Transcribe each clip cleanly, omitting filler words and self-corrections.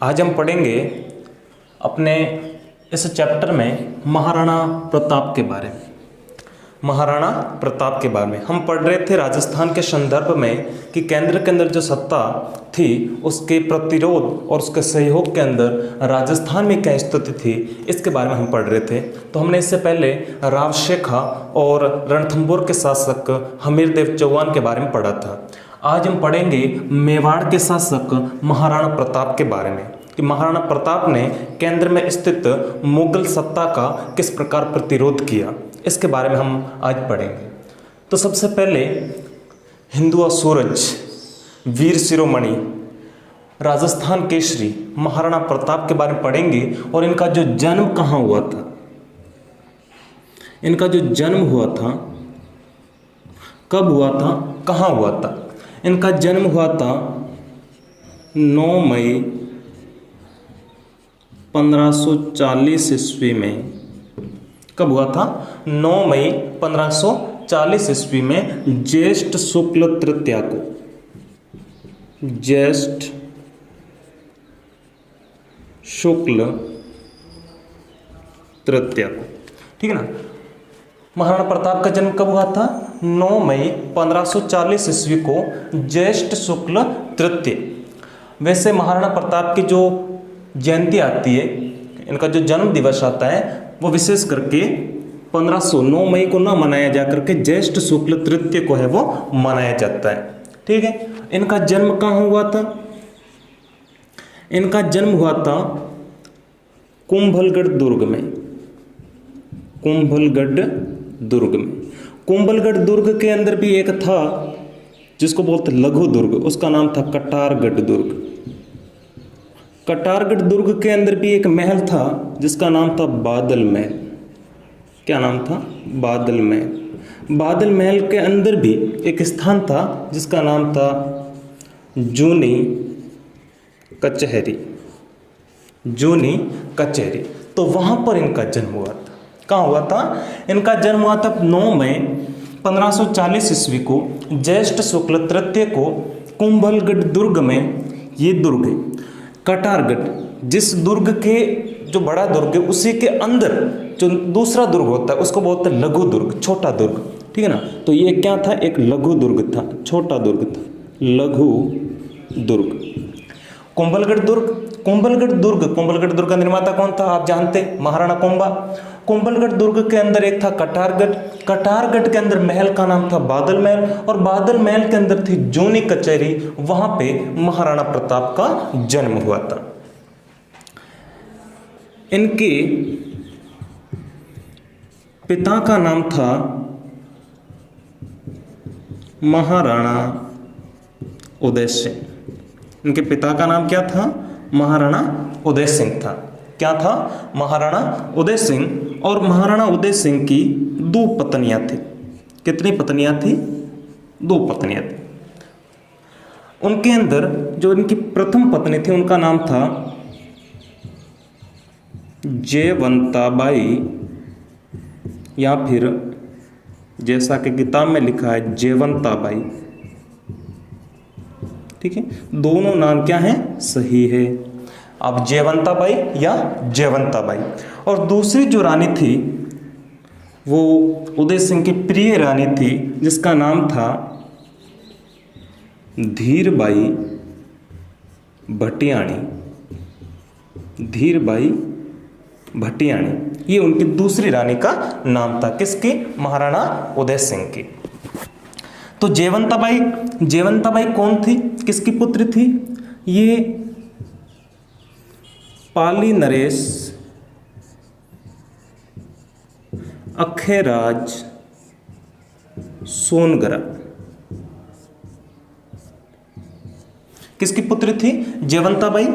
आज हम पढ़ेंगे अपने इस चैप्टर में महाराणा प्रताप के बारे में। महाराणा प्रताप के बारे में हम पढ़ रहे थे राजस्थान के संदर्भ में कि केंद्र के अंदर जो सत्ता थी उसके प्रतिरोध और उसके सहयोग के अंदर राजस्थान में क्या स्थिति थी इसके बारे में हम पढ़ रहे थे। तो हमने इससे पहले रावशेखा और रणथंभौर के शासक हमीरदेव चौहान के बारे में पढ़ा था। आज हम पढ़ेंगे मेवाड़ के शासक महाराणा प्रताप के बारे में कि महाराणा प्रताप ने केंद्र में स्थित मुगल सत्ता का किस प्रकार प्रतिरोध किया, इसके बारे में हम आज पढ़ेंगे। तो सबसे पहले हिंदुआ सूरज, वीर शिरोमणि, राजस्थान केसरी महाराणा प्रताप के बारे में पढ़ेंगे और इनका जो जन्म कहाँ हुआ था, इनका जो जन्म हुआ था, कब हुआ था, कहाँ हुआ था। इनका जन्म हुआ था 9 मई 1540 ईस्वी में। कब हुआ था? 9 मई 1540 ईस्वी में ज्येष्ठ शुक्ल तृतीया को, ज्येष्ठ शुक्ल तृतीया को, ठीक है ना। महाराणा प्रताप का जन्म कब हुआ था? 9 मई 1540 ईस्वी को ज्येष्ठ शुक्ल तृतीय। वैसे महाराणा प्रताप की जो जयंती आती है, इनका जो जन्म दिवस आता है वो विशेष करके 9 मई को ना मनाया जा करके ज्येष्ठ शुक्ल तृतीय को है वो मनाया जाता है, ठीक है। इनका जन्म कहाँ हुआ था? इनका जन्म हुआ था कुंभलगढ़ दुर्ग में, कुंभलगढ़ दुर्ग में। कुंभलगढ़ दुर्ग के अंदर भी एक था जिसको बोलते लघु दुर्ग, उसका नाम था कटारगढ़ दुर्ग। कटारगढ़ दुर्ग के अंदर भी एक महल था जिसका नाम था बादल महल। क्या नाम था? बादल महल। बादल महल के अंदर भी एक स्थान था जिसका नाम था जूनी कचहरी, जूनी कचहरी। तो वहाँ पर इनका जन्म हुआ था। कहाँ हुआ था? इनका जन्म हुआ था 9 मई 1540 ईस्वी को ज्येष्ठ शुक्ल तृतीय को कुंभलगढ़ दुर्ग में। ये दुर्ग है कटारगढ़, जिस दुर्ग के जो बड़ा दुर्ग है उसी के अंदर जो दूसरा दुर्ग होता है उसको बोलते हैं लघु दुर्ग, छोटा दुर्ग, ठीक है ना। तो ये क्या था? एक लघु दुर्ग था, छोटा दुर्ग था, लघु दुर्ग। कुंभलगढ़ दुर्ग, कुंभलगढ़ दुर्ग का निर्माता कौन था आप जानते? महाराणा कुंभा। कुंभलगढ़ दुर्ग के अंदर एक था कटारगढ़, कटारगढ़ के अंदर महल का नाम था बादल महल, और बादल महल के अंदर थी जूनी कचहरी। वहां पे महाराणा प्रताप का जन्म हुआ था। इनके पिता का नाम था महाराणा उदय सिंह। इनके पिता का नाम क्या था? महाराणा उदय सिंह था। क्या था? महाराणा उदय सिंह। और महाराणा उदय सिंह की 2 पत्नियां थी। कितनी पत्नियां थी? 2 पत्नियां थी। उनके अंदर जो इनकी प्रथम पत्नी थी उनका नाम था जयवंताबाई, या फिर जैसा कि किताब में लिखा है जयवंताबाई, ठीक है। दोनों नाम क्या हैं? सही है। अब जयवंताबाई या जयवंताबाई। और दूसरी जो रानी थी वो उदय सिंह की प्रिय रानी थी जिसका नाम था धीरबाई भटियाणी, धीरबाई भटियाणी। ये उनकी दूसरी रानी का नाम था। किसकी? महाराणा उदय सिंह की। तो जयवंताबाई, जयवंताबाई कौन थी? किसकी पुत्र थी? ये पाली नरेश अखेराज सोनगरा, किसकी पुत्री थी? जयवंताबाई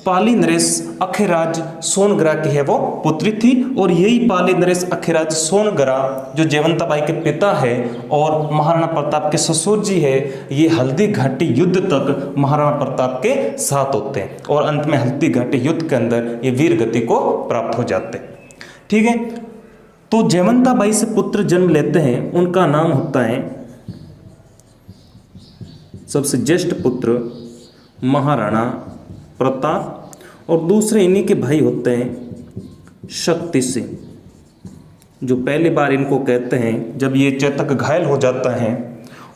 पाली नरेश अखेराज सोनगरा की है वो पुत्री थी। और यही पाली नरेश अखेराज सोनगरा जो जयवंताबाई के पिता है और महाराणा प्रताप के ससुर जी है, ये हल्दी घाटी युद्ध तक महाराणा प्रताप के साथ होते हैं और अंत में हल्दी घाटी युद्ध के अंदर ये वीर गति को प्राप्त हो जाते हैं, ठीक है। तो जयवंताबाई से पुत्र जन्म लेते हैं, उनका नाम होता है सबसे ज्येष्ठ पुत्र महाराणा प्रताप और दूसरे इन्हीं के भाई होते हैं शक्ति सिंह, जो पहली बार इनको कहते हैं जब ये चेतक घायल हो जाता है,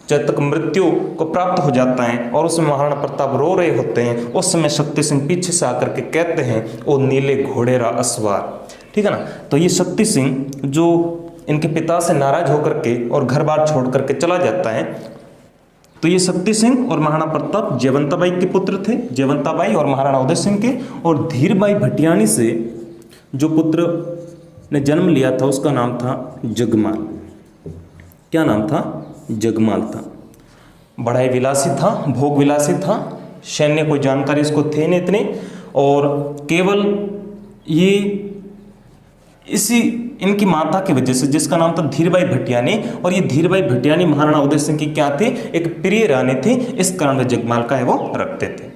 चेतक मृत्यु को प्राप्त हो जाता है और उसमें महाराणा प्रताप रो रहे होते हैं, उस समय शक्ति सिंह पीछे से आकर के कहते हैं ओ नीले घोड़ेरा असवार, ठीक है ना। तो ये शक्ति सिंह जो इनके पिता से नाराज होकर के और घर बार छोड़ करके चला जाता है, तो ये शक्ति सिंह और महाराणा प्रताप जयवंताबाई के पुत्र थे, जयवंताबाई और महाराणा उदय सिंह के। और धीरबाई भटियानी से जो पुत्र ने जन्म लिया था उसका नाम था जगमाल। क्या नाम था? जगमाल था। बड़ा ही विलासी था, भोग विलासी था, सैन्य कोई जानकारी इसको थे नहीं इतनी, और केवल ये इसी इनकी माता की वजह से, जिसका नाम था धीरबाई भटियानी, और ये धीरबाई भटियानी महाराणा उदय सिंह की क्या थी? एक प्रिय रानी थी, इस कारण वे जगमाल का है वो रखते थे।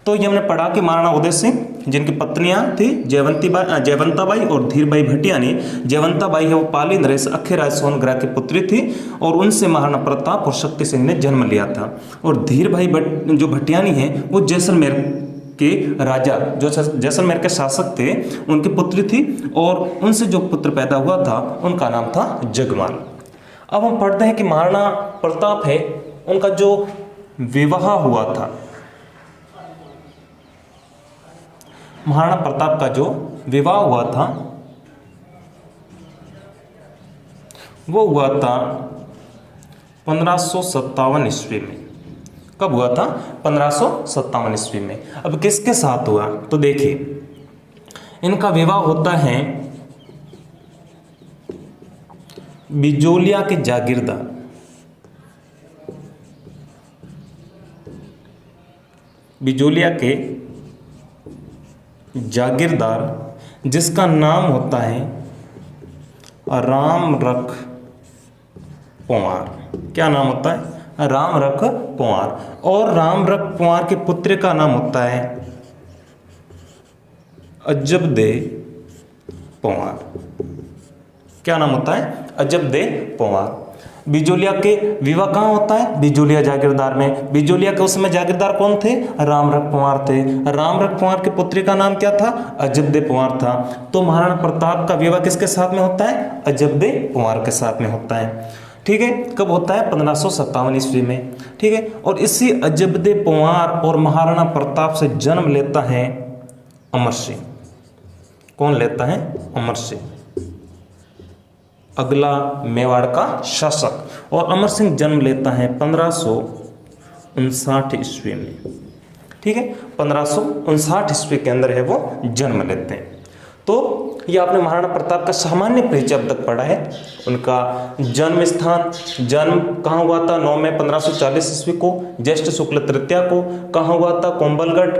तो ये हमने पढ़ा कि महाराणा उदय सिंह जिनकी पत्नियां थी जयवंताबाई और धीरबाई भटियानी, जयवंताबाई है वो पाली नरेश अखेराज सोनग्रा की पुत्री थी और उनसे महाराणा प्रताप और शक्ति सिंह ने जन्म लिया था। और धीरबाई जो भटियानी है वो जैसलमेर के राजा, जो जैसलमेर के शासक थे, उनकी पुत्री थी और उनसे जो पुत्र पैदा हुआ था उनका नाम था जगमाल। अब हम पढ़ते हैं कि महाराणा प्रताप है उनका जो विवाह हुआ था, महाराणा प्रताप का जो विवाह हुआ था वो हुआ था 1557 ईस्वी में। कब हुआ था? 1557 ईस्वी में। अब किसके साथ हुआ? तो देखिए, इनका विवाह होता है बिजोलिया के जागीरदार, बिजोलिया के जागीरदार जिसका नाम होता है रामरख पंवार। क्या नाम होता है? रामरख पंवार। और रामरख पंवार के पुत्र का नाम होता है अजबदे पंवार। क्या नाम होता है? अजबदे पंवार। बिजोलिया के विवाह कहाँ होता है? बिजोलिया जागीरदार में। बिजोलिया के उस समय जागीरदार कौन थे? रामरख पंवार थे। रामरख पंवार के पुत्री का नाम क्या था? अजबदे पंवार था। तो महाराणा प्रताप का विवाह किसके साथ में होता है? अजबदे पंवार के साथ में होता है। ठीक है, कब होता है? 1557 ईस्वी में। ठीक है, और इसी अजबदे पंवार और महाराणा प्रताप से जन्म लेता है अमर सिंह। कौन लेता है? अमर सिंह, अगला मेवाड़ का शासक। और अमर सिंह जन्म लेता है 1559 ईस्वी में। ठीक है, 1559 ईस्वी के अंदर है वो जन्म लेते हैं। तो ये आपने महाराणा प्रताप का सामान्य परिचय अब तक पढ़ा है। उनका जन्म स्थान, जन्म कहाँ हुआ था? 9 मई 1540 ईस्वी को, ज्येष्ठ शुक्ल तृतीया को। कहाँ हुआ था? कुंभलगढ़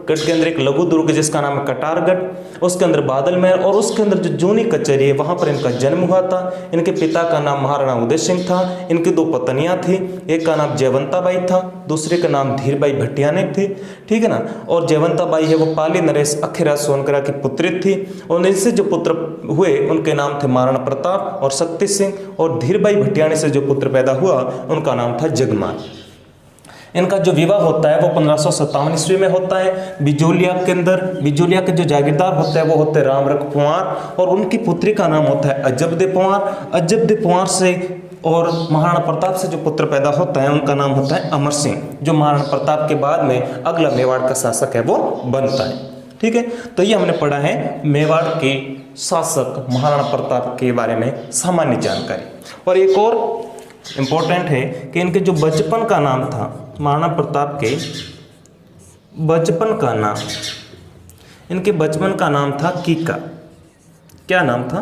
के अंदर एक लघु दुर्ग जिसका नाम है कटारगढ़, उसके अंदर बादल महल, और उसके अंदर जो जूनी कचहरी है वहाँ पर इनका जन्म हुआ था। इनके पिता का नाम महाराणा उदय सिंह था। इनकी 2 पत्नियाँ थी, एक का नाम जयवंताबाई था, दूसरे का नाम धीरबाई भटियानी थी। ठीक है ना। और जयवंताबाई है वो पाली नरेश अखेराज सोनग्रा की पुत्री थी, और इनसे जो पुत्र हुए उनके नाम थे महाराणा प्रताप और शक्ति सिंह। और धीरबाई भटियानी से जो पुत्र पैदा हुआ उनका नाम था जगमाल। इनका जो विवाह होता है वो 1557 ईस्वी में होता है बिजोलिया के अंदर। बिजोलिया के जो जागीरदार होते हैं वो होते हैं रामरख पंवार, और उनकी पुत्री का नाम होता है अजबदे पंवार। अजबदे पंवार से और महाराणा प्रताप से जो पुत्र पैदा होता है उनका नाम होता है अमर सिंह, जो महाराणा प्रताप के बाद में अगला मेवाड़ का शासक है वो बनता है। ठीक है, तो ये हमने पढ़ा है मेवाड़ के शासक महाराणा प्रताप के बारे में सामान्य जानकारी। और एक और इम्पोर्टेंट है कि इनके जो बचपन का नाम था, महाराणा प्रताप के बचपन का नाम, इनके बचपन का नाम था कीका। क्या नाम था?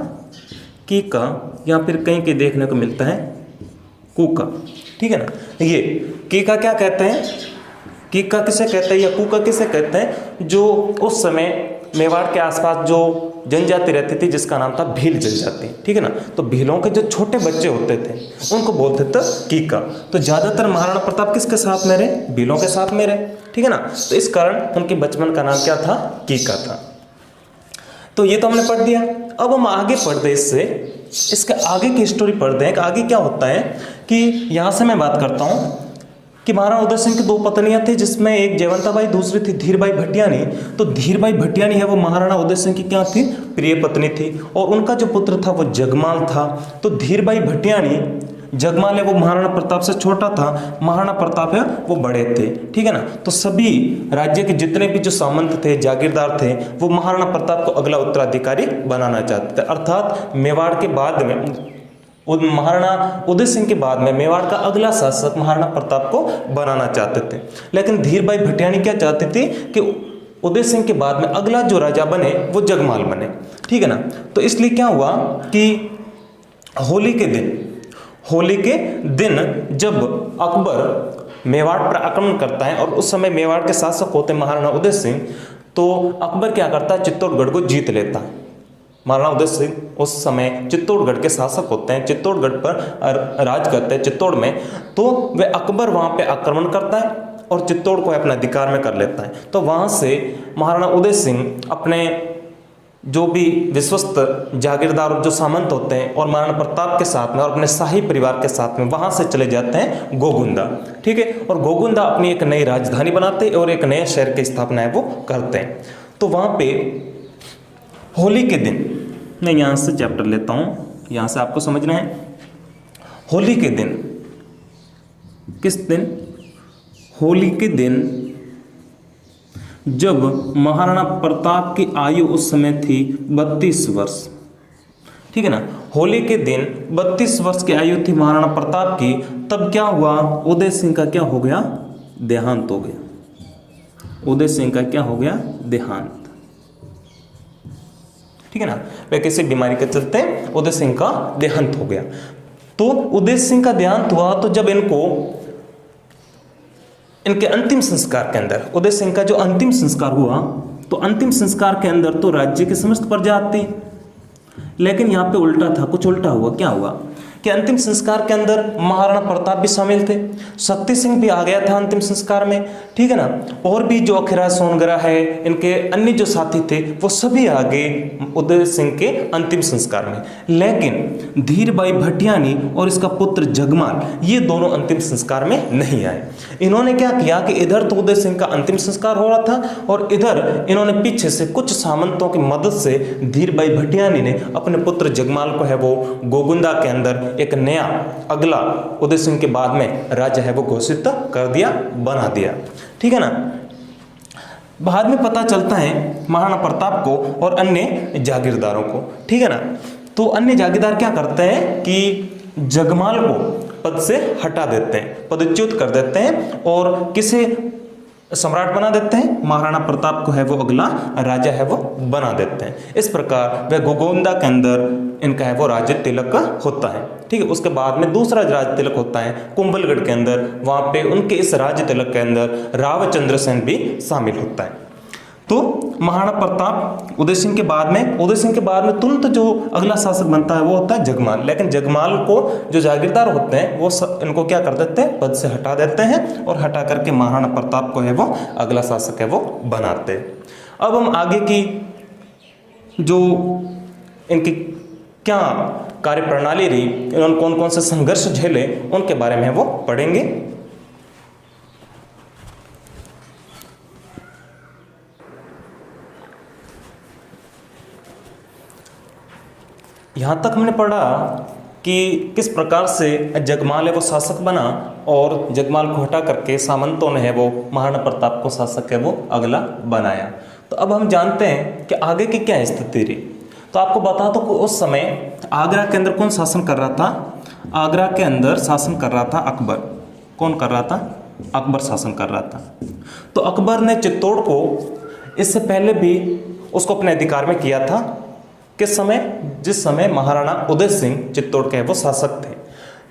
कीका, या फिर कहीं के देखने को मिलता है कूका। ठीक है ना। ये कीका क्या कहते हैं? कीका किसे कहते हैं या कूका किसे कहते हैं? जो उस समय मेवाड़ के आसपास जो जनजाति रहती थी जिसका नाम था भील जनजाति। ठीक है ना। तो भीलों के जो छोटे बच्चे होते थे उनको बोलते थे कीका। तो ज़्यादातर महाराणा प्रताप किसके साथ में रहे? भीलों के साथ में रहे। ठीक है ना। तो इस कारण उनके बचपन का नाम क्या था? कीका था। तो ये तो हमने पढ़ दिया। अब हम आगे पढ़ते इसके आगे की स्टोरी पढ़ते हैं कि आगे क्या होता है। कि यहाँ से मैं बात करता हूँ कि महाराणा उदय सिंह की दो पत्नियां थी, जिसमें एक जयवंताबाई, दूसरी थी धीरबाई भटियानी। तो धीरबाई भटियानी है वो महाराणा उदय सिंह की क्या थी, प्रिय पत्नी थी, और उनका जो पुत्र था वो जगमाल था। तो धीरबाई भटियानी, जगमाल है वो महाराणा प्रताप से छोटा था, महाराणा प्रताप है वो बड़े थे, ठीक है ना। तो सभी राज्य के जितने भी जो सामंत थे, जागीरदार थे, वो महाराणा प्रताप को अगला उत्तराधिकारी बनाना चाहते थे। अर्थात मेवाड़ के बाद में, महाराणा उदय सिंह के बाद में मेवाड़ का अगला शासक महाराणा प्रताप को बनाना चाहते थे। लेकिन धीरबाई भटियानी क्या चाहती थी कि उदय सिंह के बाद में अगला जो राजा बने वो जगमाल बने, ठीक है ना। तो इसलिए क्या हुआ कि होली के दिन जब अकबर मेवाड़ पर आक्रमण करता है, और उस समय मेवाड़ के शासक होते महाराणा उदय सिंह, तो अकबर क्या करता है, चित्तौड़गढ़ को जीत लेता है। महाराणा उदय सिंह उस समय चित्तौड़गढ़ के शासक होते हैं, चित्तौड़गढ़ पर राज करते हैं, चित्तौड़ में। तो वे अकबर वहां पे आक्रमण करता है और चित्तौड़ को अपने अधिकार में कर लेता है। तो वहां से महाराणा उदय सिंह अपने जो भी विश्वस्त जागीरदार और जो सामंत होते हैं और महाराणा प्रताप के साथ में और अपने शाही परिवार के साथ में वहां से चले जाते हैं गोगुंदा, ठीक है। और गोगुंदा अपनी एक नई राजधानी बनाते हैं और एक नए शहर की स्थापना है वो करते हैं। तो वहां पे होली के दिन, मैं यहाँ से चैप्टर लेता हूँ, यहाँ से आपको समझना है। होली के दिन, किस दिन, होली के दिन जब महाराणा प्रताप की आयु उस समय थी 32 वर्ष, ठीक है ना। होली के दिन 32 वर्ष की आयु थी महाराणा प्रताप की। तब क्या हुआ, उदय सिंह का क्या हो गया, देहांत हो गया। उदय सिंह का क्या हो गया, देहांत, ठीक है ना। वे किसी बीमारी के चलते उदय सिंह का देहांत हो गया। तो उदय सिंह का देहांत हुआ, तो जब इनके अंतिम संस्कार के अंदर, उदय सिंह का जो अंतिम संस्कार हुआ, तो अंतिम संस्कार के अंदर तो राज्य की समस्त प्रजा आती, लेकिन यहाँ पे उल्टा था, कुछ उल्टा हुआ। क्या हुआ कि अंतिम संस्कार के अंदर महाराणा प्रताप भी शामिल थे, शक्ति सिंह भी आ गया था अंतिम संस्कार में, ठीक है ना। और भी जो अखिराज सोनगरा है, इनके अन्य जो साथी थे, वो सभी आ गए उदय सिंह के अंतिम संस्कार में। लेकिन धीरबाई भटियानी और इसका पुत्र जगमाल, ये दोनों अंतिम संस्कार में नहीं आए। इन्होंने क्या किया कि इधर तो उदय सिंह का अंतिम संस्कार हो रहा था, और इधर इन्होंने पीछे से कुछ सामंतों की मदद से धीरबाई भटियानी ने अपने पुत्र जगमाल को है वो गोगुंदा के अंदर एक नया अगला उदय सिंह के बाद में राजा है वो घोषित कर दिया, बना दिया, ठीक है ना। बाद में पता चलता है महाराणा प्रताप को और अन्य जागीरदारों को, ठीक है ना। तो अन्य जागीरदार क्या करते हैं कि जगमाल को पद से हटा देते हैं, पदच्युत कर देते हैं, और किसे सम्राट बना देते हैं, महाराणा प्रताप को है वो अगला राजा है वो बना देते हैं। इस प्रकार वह गोगोंदा के अंदर इनका है वो राज्य तिलक होता है, ठीक है। उसके बाद में दूसरा राज्य तिलक होता है कुंभलगढ़ के अंदर, वहां पे उनके इस राज्य तिलक के अंदर रावचंद्र सेन भी शामिल होता है। तो महाराणा प्रताप उदय सिंह के बाद में तुरंत जो अगला शासक बनता है वो होता है जगमाल। लेकिन जगमाल को जो जागीरदार होते हैं वो इनको क्या कर देते हैं, पद से हटा देते हैं, और हटा करके महाराणा प्रताप को है वो अगला शासक है वो बनाते हैं। अब हम आगे की जो इनकी क्या कार्य प्रणाली रही, इन्होंने कौन कौन से संघर्ष झेले, उनके बारे में वो पढ़ेंगे। यहाँ तक हमने पढ़ा कि किस प्रकार से जगमाल है वो शासक बना, और जगमाल को हटा करके सामंतों ने है वो महाराणा प्रताप को शासक है वो अगला बनाया। तो अब हम जानते हैं कि आगे की क्या स्थिति रही। तो आपको बता दो कि उस समय आगरा के अंदर कौन शासन कर रहा था, आगरा के अंदर शासन कर रहा था अकबर। कौन कर रहा था, अकबर शासन कर रहा था। तो अकबर ने चित्तौड़ को इससे पहले भी उसको अपने अधिकार में किया था। किस समय, जिस समय महाराणा उदय सिंह चित्तौड़ के वो शासक थे।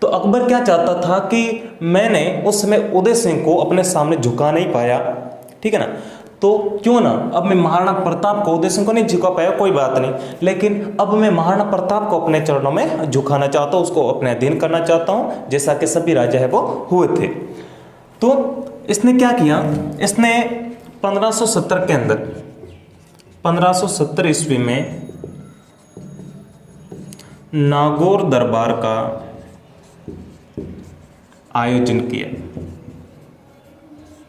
तो अकबर क्या चाहता था कि मैंने उस समय उदय सिंह को अपने सामने झुका नहीं पाया, ठीक है ना। तो क्यों ना अब मैं महाराणा प्रताप को, उदय सिंह को नहीं झुका पाया कोई बात नहीं, लेकिन अब मैं महाराणा प्रताप को अपने चरणों में झुकाना चाहता हूँ, उसको अपने अधीन करना चाहता हूँ, जैसा कि सभी राजा है वो हुए थे। तो इसने क्या किया, इसने 1570 के अंदर, 1570 ईस्वी में नागौर दरबार का आयोजन किया।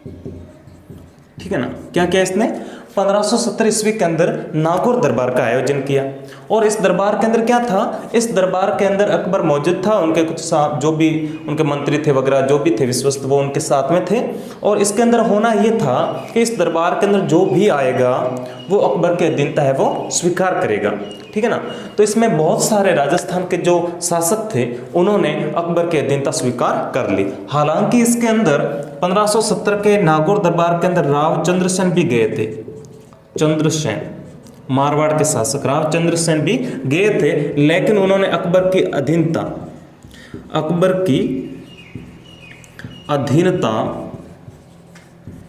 ठीक है ना। क्या किया इसने? 1570 ईस्वी के अंदर नागौर दरबार का आयोजन किया। और इस दरबार के अंदर क्या था? इस दरबार के अंदर अकबर मौजूद था, उनके कुछ साथ जो भी उनके मंत्री थे वगैरह जो भी थे विश्वस्त, वो उनके साथ में थे। और इसके अंदर होना ये था कि इस दरबार के अंदर जो भी आएगा वो अकबर के अधीनता है वो स्वीकार करेगा। ठीक है ना। तो इसमें बहुत सारे राजस्थान के जो शासक थे उन्होंने अकबर की अधीनता स्वीकार कर ली। हालांकि इसके अंदर 1570 के नागौर दरबार के अंदर राव चंद्रसेन भी गए थे। चंद्रसेन, मारवाड़ के शासक राव चंद्रसेन भी गए थे, लेकिन उन्होंने अकबर की अधीनता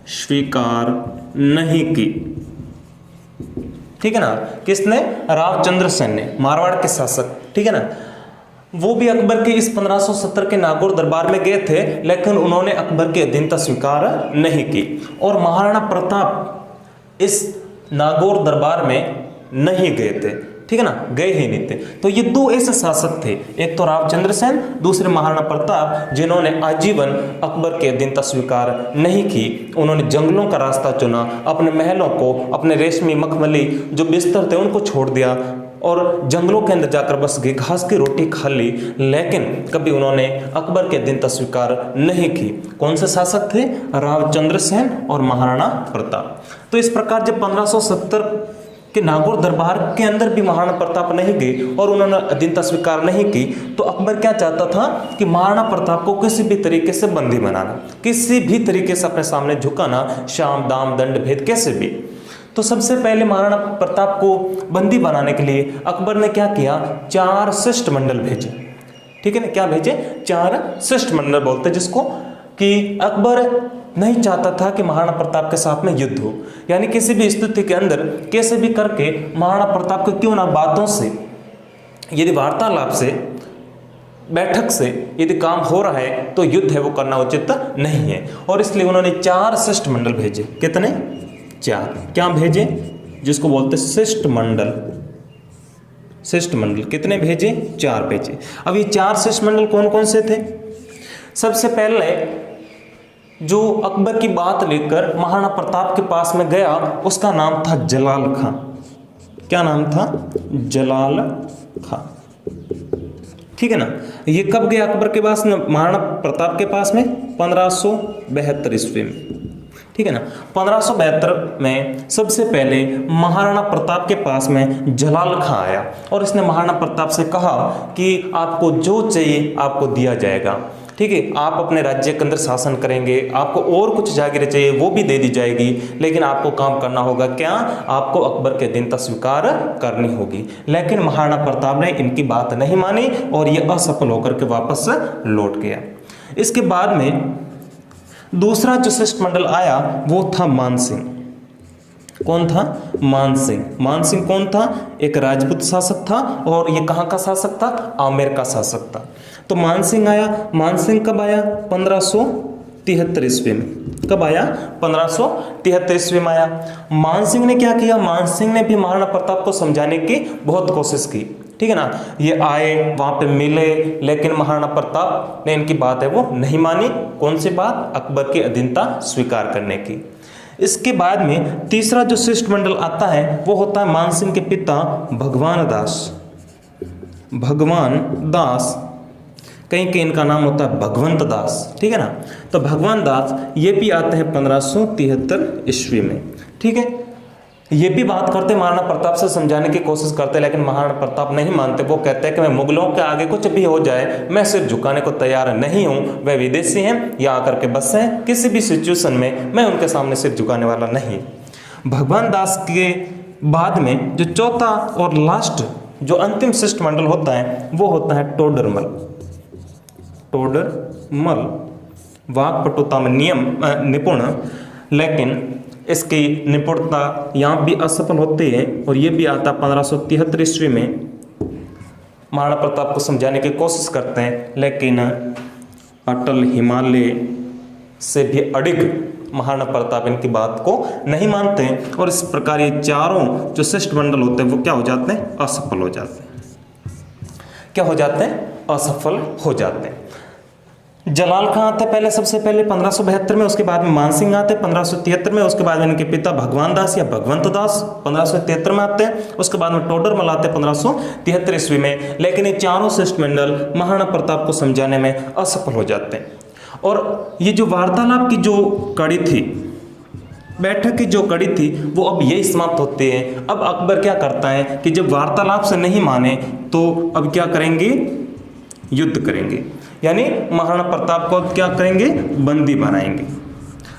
स्वीकार नहीं की। ठीक है ना। किसने? राव चंद्रसेन ने, मारवाड़ के शासक। ठीक है ना। वो भी अकबर के इस 1570 के नागौर दरबार में गए थे, लेकिन उन्होंने अकबर की अधीनता स्वीकार नहीं की। और महाराणा प्रताप इस नागौर दरबार में नहीं गए थे। ठीक है ना, गए ही नहीं थे। तो ये दो ऐसे शासक थे, एक तो राव चंद्रसेन, दूसरे महाराणा प्रताप, जिन्होंने आजीवन अकबर की अधीनता स्वीकार नहीं की। उन्होंने जंगलों का रास्ता चुना, अपने महलों को, अपने रेशमी मखमली जो बिस्तर थे उनको छोड़ दिया और जंगलों के अंदर जाकर बस गए, घास की रोटी खा ली, लेकिन कभी उन्होंने अकबर के अधीनता स्वीकार नहीं की। कौन से शासक थे? राव चंद्रसेन और महाराणा प्रताप। तो इस प्रकार जब 1570 के नागौर दरबार के अंदर भी महाराणा प्रताप नहीं गए और उन्होंने अधीनता स्वीकार नहीं की, तो अकबर क्या चाहता था कि महाराणा प्रताप को किसी भी तरीके से बंदी बनाना, किसी भी तरीके से अपने सामने झुकाना, शाम दाम दंड भेद कैसे भी। तो सबसे पहले महाराणा प्रताप को बंदी बनाने के लिए अकबर ने क्या किया? 4 शिष्टमंडल भेजे। ठीक है ना। क्या भेजे? 4 शिष्टमंडल बोलते जिसको, कि अकबर नहीं चाहता था कि महाराणा प्रताप के साथ में युद्ध हो, यानी किसी भी स्थिति के अंदर कैसे भी करके महाराणा प्रताप को क्यों ना बातों से, यदि वार्तालाप से, बैठक से यदि काम हो रहा है तो युद्ध है वो करना उचित नहीं है। और इसलिए उन्होंने 4 शिष्टमंडल भेजे। कितने? 4। क्या भेजे? जिसको बोलते शिष्टमंडल। शिष्टमंडल कितने भेजे? 4 भेजे। अब ये 4 शिष्टमंडल कौन कौन से थे? सबसे पहले जो अकबर की बात लेकर महाराणा प्रताप के पास में गया उसका नाम था जलाल खां। क्या नाम था? जलाल खां। ठीक है ना। ये कब गया अकबर के पास, महाराणा प्रताप के पास में? 1572 ईस्वी में। ठीक है ना। 1572 में सबसे पहले महाराणा प्रताप के पास में जलाल खां आया और इसने महाराणा प्रताप से कहा कि आपको जो चाहिए आपको दिया जाएगा। ठीक है। आप अपने राज्य के अंदर शासन करेंगे, आपको और कुछ जागीरें चाहिए वो भी दे दी जाएगी, लेकिन आपको काम करना होगा क्या? आपको अकबर के अधीनता स्वीकार करनी होगी। लेकिन महाराणा प्रताप ने इनकी बात नहीं मानी और ये असफल होकर के वापस लौट गया। इसके बाद में दूसरा जो शिष्टमंडल आया वो था मानसिंह। कौन था? मानसिंह। मानसिंह कौन था? एक राजपूत शासक था और ये कहाँ का शासक था? आमेर का शासक था। तो मानसिंह आया। मानसिंह कब आया? 1573 ईस्वी में। कब आया? 1573 ईस्वी में आया। मानसिंह ने क्या किया? मानसिंह ने भी महाराणा प्रताप को समझाने की बहुत कोशिश की। ठीक है ना। ये आए, वहां पे मिले, लेकिन महाराणा प्रताप ने इनकी बात है वो नहीं मानी। कौन सी बात? अकबर की अधीनता स्वीकार करने की। इसके बाद में तीसरा जो शिष्टमंडल आता है वो होता है मानसिंह के पिता भगवान दास। भगवान दास, कहीं कहीं इनका नाम होता है भगवंत दास। ठीक है ना। तो भगवान दास ये भी आते हैं 1573 ईस्वी में। ठीक है। ये भी बात करते, महाराणा प्रताप से समझाने की कोशिश करते, लेकिन महाराणा प्रताप नहीं मानते। वो कहते हैं कि मैं मुगलों के आगे कुछ भी हो जाए मैं सिर झुकाने को तैयार नहीं हूँ। वह विदेशी हैं या आकर के बस हैं, किसी भी सिचुएशन में मैं उनके सामने सिर झुकाने वाला नहीं। भगवान दास के बाद में जो चौथा और लास्ट जो अंतिम शिष्टमंडल होता है वो होता है टोडरमल। टोडरमल वाक्पटुता में निपुण, लेकिन इसकी निपुणता यहाँ भी असफल होती है और ये भी आता 1573 ईस्वी में। महाराणा प्रताप को समझाने की कोशिश करते हैं, लेकिन अटल हिमालय से भी अडिग महाराणा प्रताप इनकी बात को नहीं मानते हैं और इस प्रकार ये चारों जो शिष्टमंडल होते हैं वो क्या हो जाते हैं? असफल हो जाते हैं। क्या हो जाते हैं? असफल हो जाते हैं। जलाल खां आते पहले, सबसे पहले 1572 में, उसके बाद में मानसिंह आते 1573 में, उसके बाद में इनके पिता भगवान दास या भगवंत दास 1573 में आते हैं, उसके बाद में टोडरमल आते 1573 ईस्वी में। लेकिन ये चारों शिष्टमंडल महाराणा प्रताप को समझाने में असफल हो जाते हैं। और ये जो वार्तालाप की जो कड़ी थी, बैठक की जो कड़ी थी, वो अब यही समाप्त होती है। अब अकबर क्या करता है कि जब वार्तालाप से नहीं माने तो अब क्या करेंगे, युद्ध करेंगे, यानी महाराणा प्रताप को क्या करेंगे, बंदी बनाएंगे,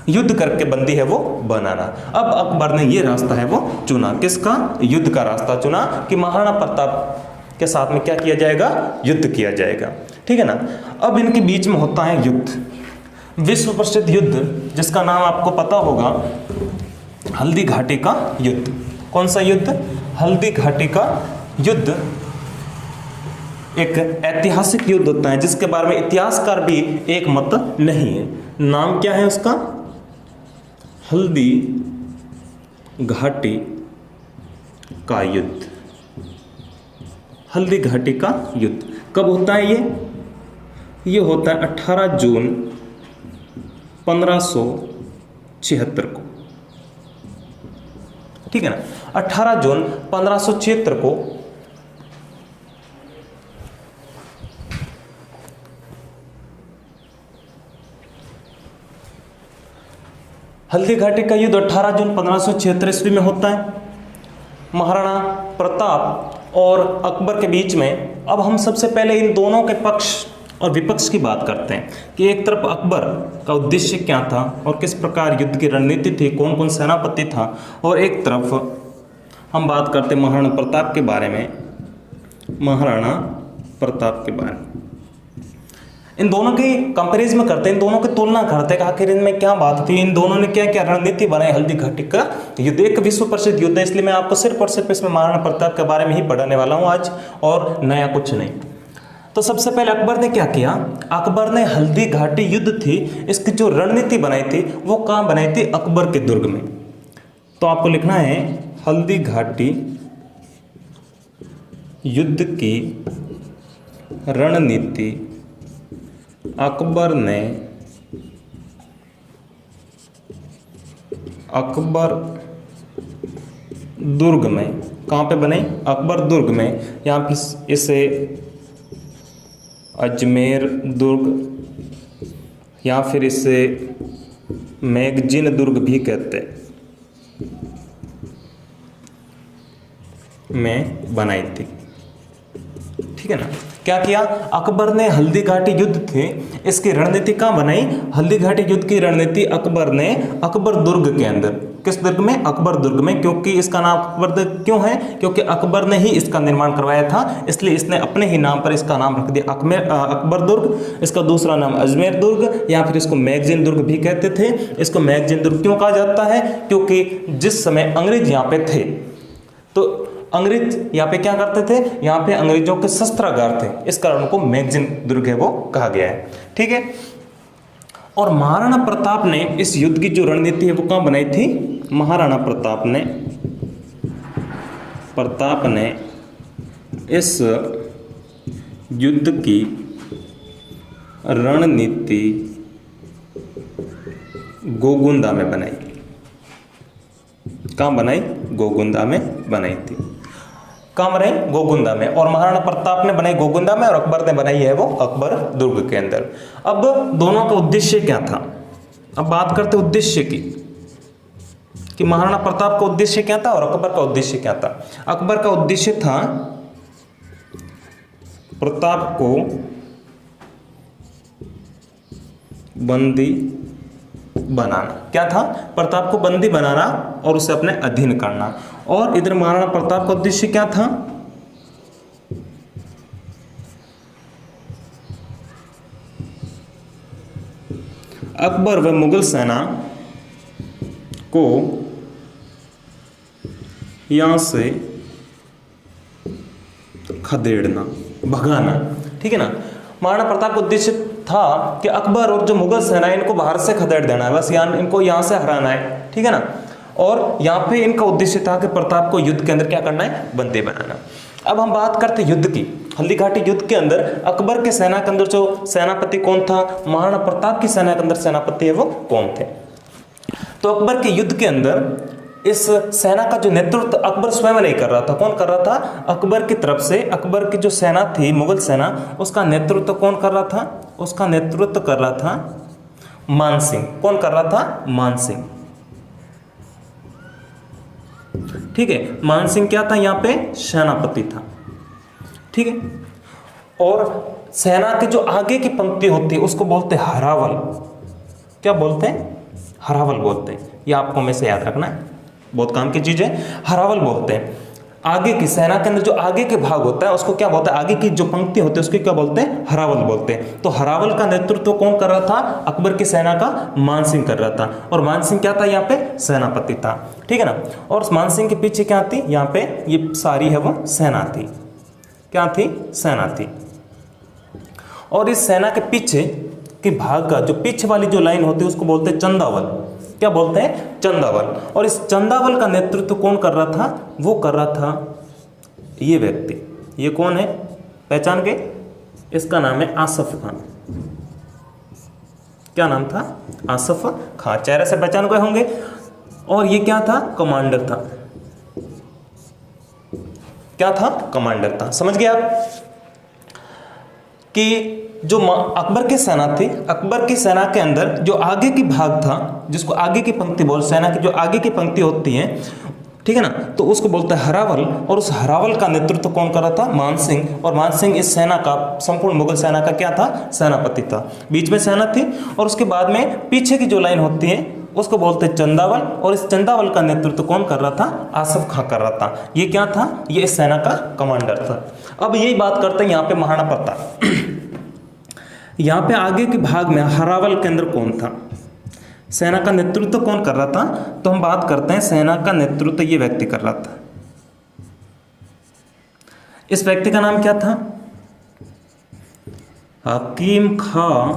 युद्ध करके बंदी है वो बनाना। अब अकबर ने ये रास्ता है वो चुना, किसका, युद्ध का रास्ता चुना कि महाराणा प्रताप के साथ में क्या किया जाएगा, युद्ध किया जाएगा, ठीक है ना। अब इनके बीच में होता है युद्ध, विश्व प्रसिद्ध युद्ध जिसका नाम आपको पता होगा, हल्दी घाटी का युद्ध। कौन सा युद्ध, हल्दी घाटी का युद्ध। एक ऐतिहासिक युद्ध होता है जिसके बारे में इतिहासकार भी एक मत नहीं है। नाम क्या है उसका, हल्दी घाटी का युद्ध। हल्दी घाटी का युद्ध कब होता है, ये होता है 18 जून 1576 को, ठीक है ना। 18 जून 1576 को हल्दी घाटी का युद्ध 18 जून 1576 ईस्वी में होता है, महाराणा प्रताप और अकबर के बीच में। अब हम सबसे पहले इन दोनों के पक्ष और विपक्ष की बात करते हैं कि एक तरफ अकबर का उद्देश्य क्या था और किस प्रकार युद्ध की रणनीति थी, कौन कौन सेनापति था, और एक तरफ हम बात करते हैं महाराणा प्रताप के बारे में, महाराणा प्रताप के बारे में। इन दोनों की कंपैरिजन करते हैं, इन दोनों की तुलना करते हैं कि आखिर इनमें क्या बात थी, इन दोनों ने क्या क्या रणनीति बनाई हल्दी घाटी का युद्ध। एक विश्व प्रसिद्ध युद्ध है, इसलिए मैं आपको सिर्फ और सिर्फ इसमें महाराणा प्रताप के बारे में ही पढ़ाने वाला हूँ आज, और नया कुछ नहीं। तो सबसे पहले अकबर ने क्या किया, अकबर ने हल्दी घाटी युद्ध थी, इसकी जो रणनीति बनाई थी वो कहाँ बनाई थी, अकबर के दुर्ग में। तो आपको लिखना है हल्दी घाटी युद्ध की रणनीति अकबर दुर्ग में, कहाँ पे बने, अकबर दुर्ग में। यहाँ पे इसे अजमेर दुर्ग या फिर इसे मैगजीन दुर्ग भी कहते हैं, में बनाई थी, ठीक है ना। क्या किया, अकबर ने हल्दी घाटी युद्ध थे, इसकी रणनीति कहाँ बनाई, हल्दी घाटी युद्ध की रणनीति अकबर ने अकबर दुर्ग के अंदर, किस दुर्ग में, अकबर दुर्ग में। क्योंकि इसका नाम अकबर दुर्ग क्यों है, क्योंकि अकबर ने ही इसका निर्माण करवाया था, इसलिए इसने अपने ही नाम पर इसका नाम रख दिया अकबर दुर्ग। इसका दूसरा नाम अजमेर दुर्ग या फिर इसको मैगजीन दुर्ग भी कहते थे। इसको मैगजीन दुर्ग क्यों कहा जाता है, क्योंकि जिस समय अंग्रेज यहाँ पे थे तो अंग्रेज यहाँ पे क्या करते थे, यहाँ पे अंग्रेजों के शस्त्रागार थे, इस कारण उनको मैगजीन दुर्ग है वो कहा गया है, ठीक है। और महाराणा प्रताप ने इस युद्ध की जो रणनीति है वो कहाँ बनाई थी, महाराणा प्रताप ने इस युद्ध की रणनीति गोगुंदा में बनाई। कहाँ बनाई, गोगुंदा में बनाई थी। कहाँ बनाई, गोगुंदा में। और महाराणा प्रताप ने बनाई गोगुंदा में और अकबर ने बनाई है वो अकबर दुर्ग के अंदर। अब दोनों का उद्देश्य क्या था, अब बात करते उद्देश्य की कि महाराणा प्रताप का उद्देश्य क्या था और अकबर का उद्देश्य क्या था। अकबर का उद्देश्य था प्रताप को बंदी बनाना। क्या था, प्रताप को बंदी बनाना और उसे अपने अधीन करना। और इधर महाराणा प्रताप का उद्देश्य क्या था, अकबर व मुगल सेना को यहां से खदेड़ना, भगाना, ठीक है ना। महाराणा प्रताप का उद्देश्य था कि अकबर और जो मुगल सेना है इनको बाहर से खदेड़ देना है, बस इनको यहाँ से हराना है, ठीक है ना। और यहाँ पे इनका उद्देश्य था कि प्रताप को युद्ध के अंदर क्या करना है, बंदी बनाना। अब हम बात करते युद्ध की। हल्दी घाटी युद्ध के अंदर अकबर के सेना के अंदर जो सेनापति कौन था, महाराणा प्रताप की सेना के अंदर सेनापति है वो कौन थे। तो अकबर के युद्ध के अंदर इस सेना का जो नेतृत्व अकबर स्वयं नहीं कर रहा था, कौन कर रहा था, अकबर की तरफ से अकबर की जो सेना थी मुगल सेना, उसका नेतृत्व कौन कर रहा था, उसका नेतृत्व कर रहा था मान सिंह। कौन कर रहा था, मान सिंह। ठीक है, मान सिंह क्या था, यहाँ पे सेनापति था। ठीक है, और सेना के जो आगे की पंक्ति होती है उसको बोलते हैं हरावल। क्या बोलते हैं, हरावल बोलते हैं। ये आपको में से याद रखना है, बहुत काम की चीज है। हरावल बोलते हैं आगे की, सेना के अंदर जो आगे के भाग होता है उसको क्या बोलते हैं, आगे की जो पंक्ति होती है उसको क्या बोलते हैं, हरावल बोलते हैं। तो हरावल का नेतृत्व कौन कर रहा था, अकबर की सेना का मान सिंह कर रहा था। और मान सिंह क्या था, यहाँ पे सेनापति था। ठीक है ना। और मान सिंह के पीछे क्या थी, यहाँ पे ये सारी है वो सेना थी। क्या थी, सेना थी। और इस सेना के पीछे के भाग का जो पीछे वाली जो लाइन होती है उसको बोलते हैं चंदावल। क्या बोलते हैं, चंदावल। और इस चंदावल का नेतृत्व कौन कर रहा था, वो कर रहा था ये व्यक्ति। ये कौन है, पहचान गए, इसका नाम है आसफ खान। क्या नाम था, आसफ खान। चेहरे से पहचान गए होंगे। और ये क्या था, कमांडर था। क्या था, कमांडर था। समझ गए आप कि जो अकबर की सेना थी, अकबर की सेना के अंदर जो आगे की भाग था, जिसको आगे की पंक्ति बोल, सेना की जो आगे की पंक्ति होती है, ठीक है ना, तो उसको बोलता है हरावल। और उस हरावल का नेतृत्व कौन कर रहा था, मान सिंह। और मान सिंह इस सेना का, संपूर्ण मुगल सेना का क्या था, सेनापति था। बीच में सेना थी और उसके बाद में पीछे की जो लाइन होती है उसको बोलते हैं चंदावल। और इस चंदावल का नेतृत्व कौन कर रहा था, आसफ खां कर रहा था। ये क्या था, ये इस सेना का कमांडर था। अब यही बात करते हैं यहाँ पे महाराणा प्रताप। यहाँ पे आगे के भाग में हरावल के अंदर कौन था, सेना का नेतृत्व कौन कर रहा था, तो हम बात करते हैं सेना का नेतृत्व ये व्यक्ति कर रहा था। इस व्यक्ति का नाम क्या था, हकीम खां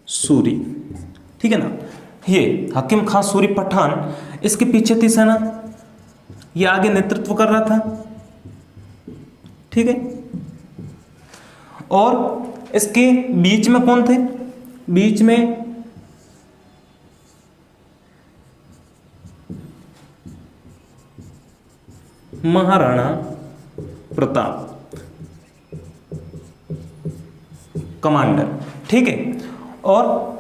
सूरी। ठीक है ना, ये हकीम खां सूरी पठान, इसके पीछे थी सेना, ये आगे नेतृत्व कर रहा था। ठीक है, और इसके बीच में कौन थे, बीच में महाराणा प्रताप कमांडर। ठीक है, और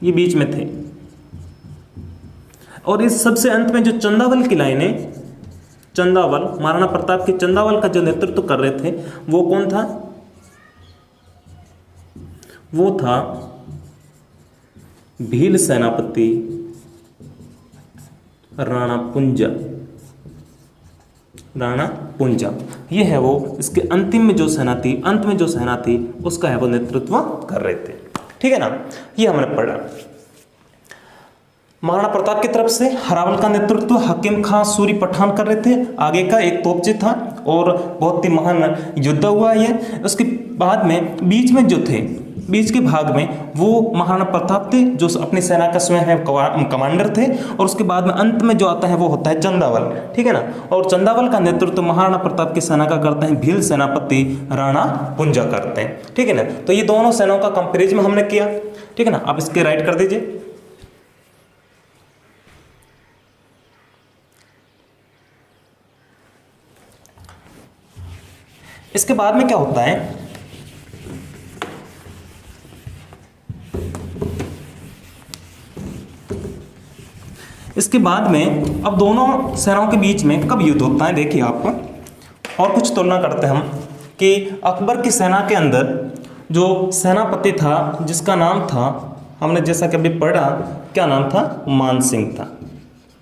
ये बीच में थे। और इस सबसे अंत में जो चंदावल की लाइन है, चंदावल, महाराणा प्रताप के चंदावल का जो नेतृत्व कर रहे थे वो कौन था, वो था भील सेनापति राणा पुंजा। राणा पुंजा ये है वो, इसके अंतिम में जो सेना थी, अंत में जो सेना थी उसका है वो नेतृत्व कर रहे थे। ठीक है ना, ये हमने पढ़ा। महाराणा प्रताप की तरफ से हरावल का नेतृत्व हकीम खां सूरी पठान कर रहे थे। आगे का एक तोपची था और बहुत ही महान युद्ध हुआ ये। उसके बाद में बीच में जो थे, बीच के भाग में वो महाराणा प्रताप थे जो अपनी सेना का स्वयं है कमांडर थे। और उसके बाद में अंत में जो आता है वो होता है चंदावल। ठीक है ना, और चंदावल का नेतृत्व महाराणा प्रताप की सेना का करते हैं भील सेनापति राणा पुंजा करते हैं। ठीक है ना, तो ये दोनों सेनाओं का कंपेरिजन हमने किया। ठीक है ना, आप इसके राइट कर दीजिए। इसके बाद में क्या होता है, इसके बाद में अब दोनों सेनाओं के बीच में कब युद्ध होता है, देखिए आप। और कुछ तुलना करते हैं हम कि अकबर की सेना के अंदर जो सेनापति था जिसका नाम था, हमने जैसा कि अभी पढ़ा, क्या नाम था, मान सिंह था।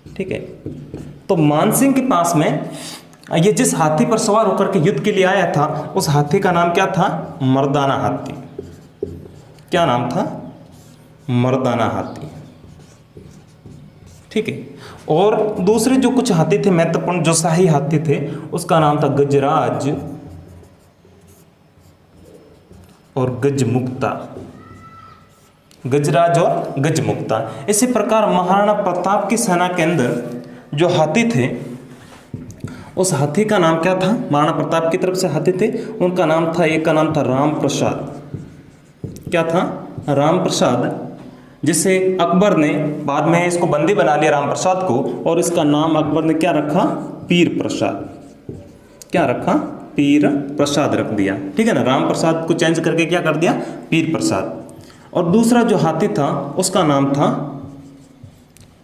ठीक है, तो मान सिंह के पास में ये जिस हाथी पर सवार होकर के युद्ध के लिए आया था उस हाथी का नाम क्या था, मर्दाना हाथी। क्या नाम था, मर्दाना हाथी। ठीक है, और दूसरे जो कुछ हाथी थे महत्वपूर्ण, जो शाही हाथी थे, उसका नाम था गजराज और गजमुक्ता। गजराज और गजमुक्ता। इसी प्रकार महाराणा प्रताप की सेना के अंदर जो हाथी थे उस हाथी का नाम क्या था? महाराणा प्रताप की तरफ से हाथी थे, उनका नाम था, एक का नाम था राम प्रसाद। क्या था? राम प्रसाद, जिसे अकबर ने बाद में इसको बंदी बना लिया राम प्रसाद को, और इसका नाम अकबर ने क्या रखा? पीर प्रसाद। क्या रखा? पीर प्रसाद रख दिया। ठीक है ना, राम प्रसाद को चेंज करके क्या कर दिया? पीर प्रसाद। और दूसरा जो हाथी था उसका नाम था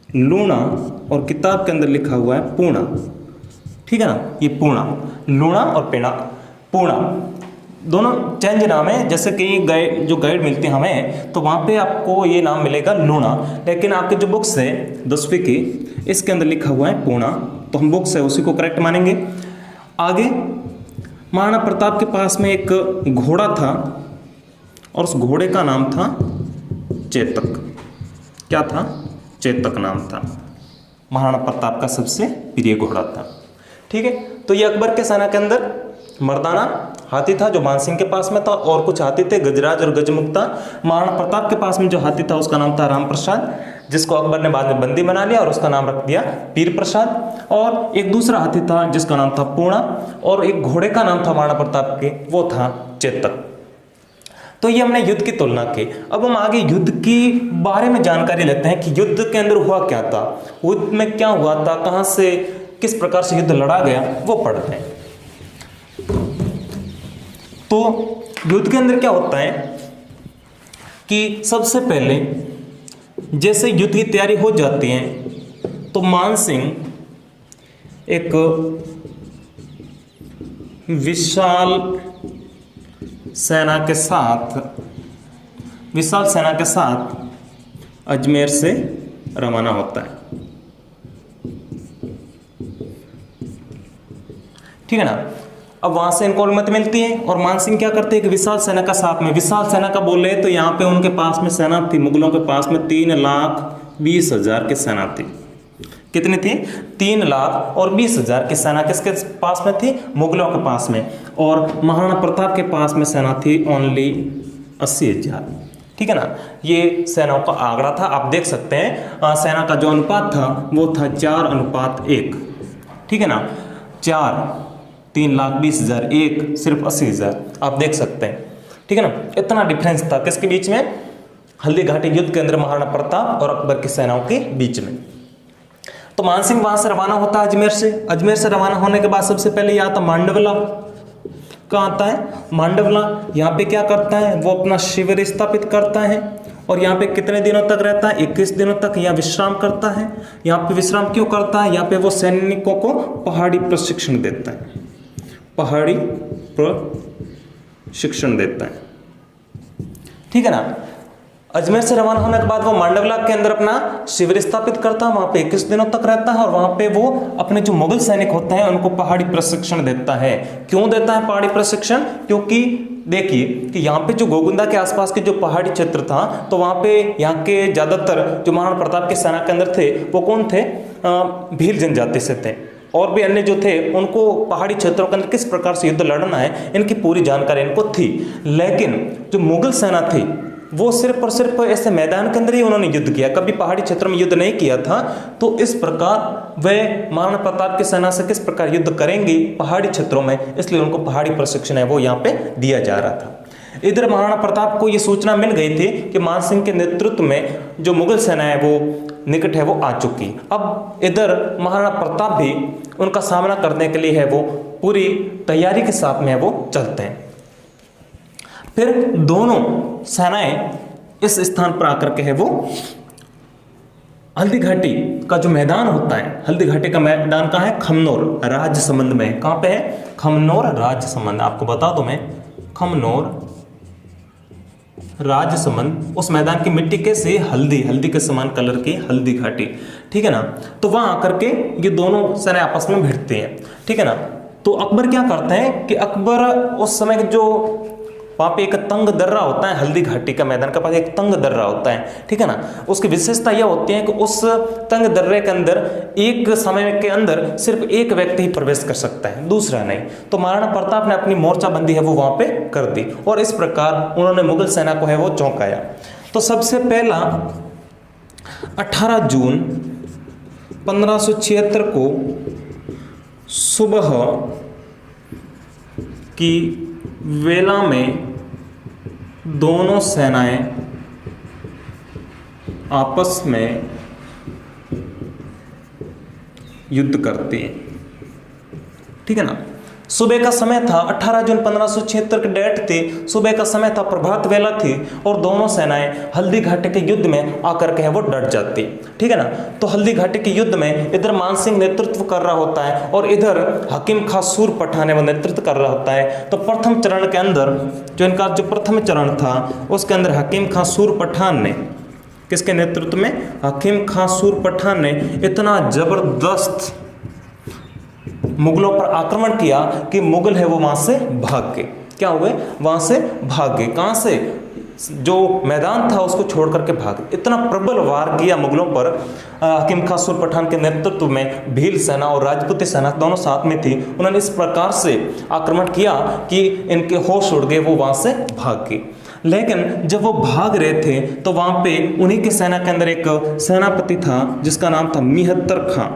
लूणा, और किताब के अंदर लिखा हुआ है पूर्णा। ठीक है ना, ये पूर्णा, लूणा और पेड़ा, पूर्णा, दोनों चेंज नाम है। जैसे कहीं गाइड, जो गाइड मिलती है हमें, तो वहाँ पे आपको ये नाम मिलेगा लूणा, लेकिन आपके जो बुक्स है 10वीं की, इसके अंदर लिखा हुआ है पूर्णा, तो हम बुक्स है उसी को करेक्ट मानेंगे। आगे महाराणा प्रताप के पास में एक घोड़ा था, और उस घोड़े का नाम था चेतक। क्या था? चेतक नाम था। महाराणा प्रताप का सबसे प्रिय घोड़ा था। ठीक है, तो ये अकबर के सेना के अंदर मर्दाना हाथी था जो मानसिंह के पास में था, और कुछ हाथी थे गजराज और गजमुक्ता। महाराणा प्रताप के पास में जो हाथी था उसका नाम था राम प्रसाद, जिसको अकबर ने बाद में बंदी बना लिया और उसका नाम रख दिया पीर प्रसाद। और एक दूसरा हाथी था जिसका नाम था पूर्णा, और एक घोड़े का नाम था महाराणा प्रताप के, वो था चेतक। तो ये हमने युद्ध की तुलना की। अब हम आगे युद्ध की बारे में जानकारी लेते हैं कि युद्ध के अंदर हुआ क्या था, युद्ध में क्या हुआ था, कहाँ से किस प्रकार से युद्ध लड़ा गया, वो पढ़ते हैं। तो युद्ध के अंदर क्या होता है कि सबसे पहले जैसे युद्ध की तैयारी हो जाती है, तो मानसिंह एक विशाल सेना के साथ अजमेर से रवाना होता है। ठीक है ना, अब वहां से इनको अनुमति मिलती है, और मानसिंह क्या करते हैं कि विशाल सेना का साथ में, विशाल सेना का बोले तो यहाँ पे उनके पास में सेना थी, मुगलों के पास में 3,20,000 की सेना थी। कितनी थी? 3,20,000 की सेना किसके पास में थी? मुगलों के पास में। और महाराणा प्रताप के पास में सेना थी ओनली 80,000। ठीक है ना, ये सेनाओं का आंकड़ा था। आप देख सकते हैं सेना का जो अनुपात था वो था 4:1। ठीक है ना, 4, 3,20,000, 1 सिर्फ 80,000, आप देख सकते हैं। ठीक है ना, इतना डिफरेंस था किसके बीच में? हल्दी घाटी युद्ध के अंदर महाराणा प्रताप और अकबर की सेनाओं के बीच में। तो मानसिंह वहां से रवाना होता है अजमेर से। अजमेर से रवाना होने के बाद सबसे पहले ये आता मांडवला। कहाँ आता है? मांडवला। यहाँ पे क्या करता है? वो अपना शिविर स्थापित करता है, और यहाँ पे कितने दिनों तक रहता है? 21 दिनों तक यहाँ विश्राम करता है। यहाँ पे विश्राम क्यों करता है? यहाँ पे वो सैनिकों को पहाड़ी प्रशिक्षण देता है, पहाड़ी प्रशिक्षण देता है। ठीक है ना, अजमेर से रवाना होने के बाद वो मांडवला के अंदर अपना शिविर स्थापित करता है, वहां पे 21 दिनों तक रहता है, और वहां पे वो अपने जो मुगल सैनिक होते हैं उनको पहाड़ी प्रशिक्षण देता है। क्यों देता है पहाड़ी प्रशिक्षण? क्योंकि देखिए कि यहाँ पे जो गोगुंदा के आसपास के जो पहाड़ी क्षेत्र था, तो वहां पे यहाँ के ज्यादातर जो महाराणा प्रताप की सेना के अंदर थे वो कौन थे? भील जनजाति से थे, और भी अन्य जो थे उनको पहाड़ी क्षेत्रों के अंदर किस प्रकार से युद्ध लड़ना है इनकी पूरी जानकारी इनको थी। लेकिन जो मुगल सेना थी वो सिर्फ और सिर्फ ऐसे मैदान के अंदर ही उन्होंने युद्ध किया, कभी पहाड़ी क्षेत्र में युद्ध नहीं किया था। तो इस प्रकार वे महाराणा प्रताप की सेना से किस प्रकार युद्ध करेंगे पहाड़ी क्षेत्रों में, इसलिए उनको पहाड़ी प्रशिक्षण है वो यहाँ पे दिया जा रहा था। इधर महाराणा प्रताप को ये सूचना मिल गई थी कि मानसिंह के नेतृत्व में जो मुगल सेना है वो निकट है वो आ चुकी। अब इधर महाराणा प्रताप भी उनका सामना करने के लिए है वो पूरी तैयारी के साथ में है वो चलते हैं। फिर दोनों सेनाएं इस स्थान पर आकर के है वो हल्दी घाटी का जो मैदान होता है, हल्दी घाटी का मैदान कहाँ है? खमनोर राजसमंद में। कहाँ पे है? खमनोर राजसमंद। आपको बता दूं मैं, खमनोर राजसमंद, उस मैदान की मिट्टी कैसे? हल्दी के समान कलर की हल्दी घाटी। ठीक है ना, तो वहां आकर के ये दोनों सेना आपस में भिड़ते हैं। ठीक है ना, तो अकबर क्या करते हैं कि अकबर उस समय जो वहाँ पे एक तंग दर्रा होता है, हल्दी घाटी का मैदान के पास एक तंग दर्रा होता है। ठीक है ना, उसकी विशेषता यह होती है कि उस तंग दर्रे के अंदर एक समय के अंदर सिर्फ एक व्यक्ति ही प्रवेश कर सकता है, दूसरा नहीं। तो महाराणा प्रताप ने अपनी मोर्चाबंदी है वो वहाँ पे कर दी, और इस प्रकार उन्होंने मुगल सेना को है वो चौंकाया। तो सबसे पहला 18 जून 1576 को सुबह की वेला में दोनों सेनाएं आपस में युद्ध करती हैं। ठीक है ना। सुबह का समय था, 18 जून 1576 की डेट थी, सुबह का समय था, प्रभात वेला थी और दोनों सेनाएं हल्दी घाटी के युद्ध में आकर के है वो डट जाती। ठीक है ना। तो हल्दी घाटी के युद्ध में इधर मानसिंह नेतृत्व कर रहा होता है और इधर हकीम खां सूर पठान वो नेतृत्व कर रहा होता है। तो प्रथम चरण के अंदर जो इनका जो प्रथम चरण था उसके अंदर हकीम खां सूर पठान ने, किसके नेतृत्व में, हकीम खां सूर पठान ने इतना जबरदस्त मुगलों पर आक्रमण किया कि मुगल है वो वहां से भाग गए। क्या हुए, वहां से भाग गए। कहां से, जो मैदान था उसको छोड़ करके भाग। इतना प्रबल वार किया मुगलों पर हकीम खां सूर पठान के नेतृत्व में, भील सेना और राजपूती सेना दोनों साथ में थी। उन्होंने इस प्रकार से आक्रमण किया कि इनके होश उड़ गए, वो वहां से भाग गए। लेकिन जब वो भाग रहे थे तो वहां पे उन्हीं के सेना के अंदर एक सेनापति था जिसका नाम था मिहत्तर खां।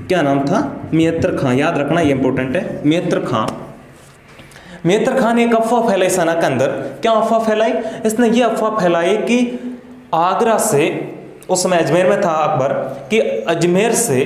क्या नाम था, मिहत्तर खां। याद रखना, ये इंपॉर्टेंट है, मिहत्तर खां। मिहत्तर खां ने एक अफवाह फैलाई सेना के अंदर। क्या अफवाह फैलाई, इसने ये अफवाह फैलाई कि आगरा से, उस समय अजमेर में था अकबर, कि अजमेर से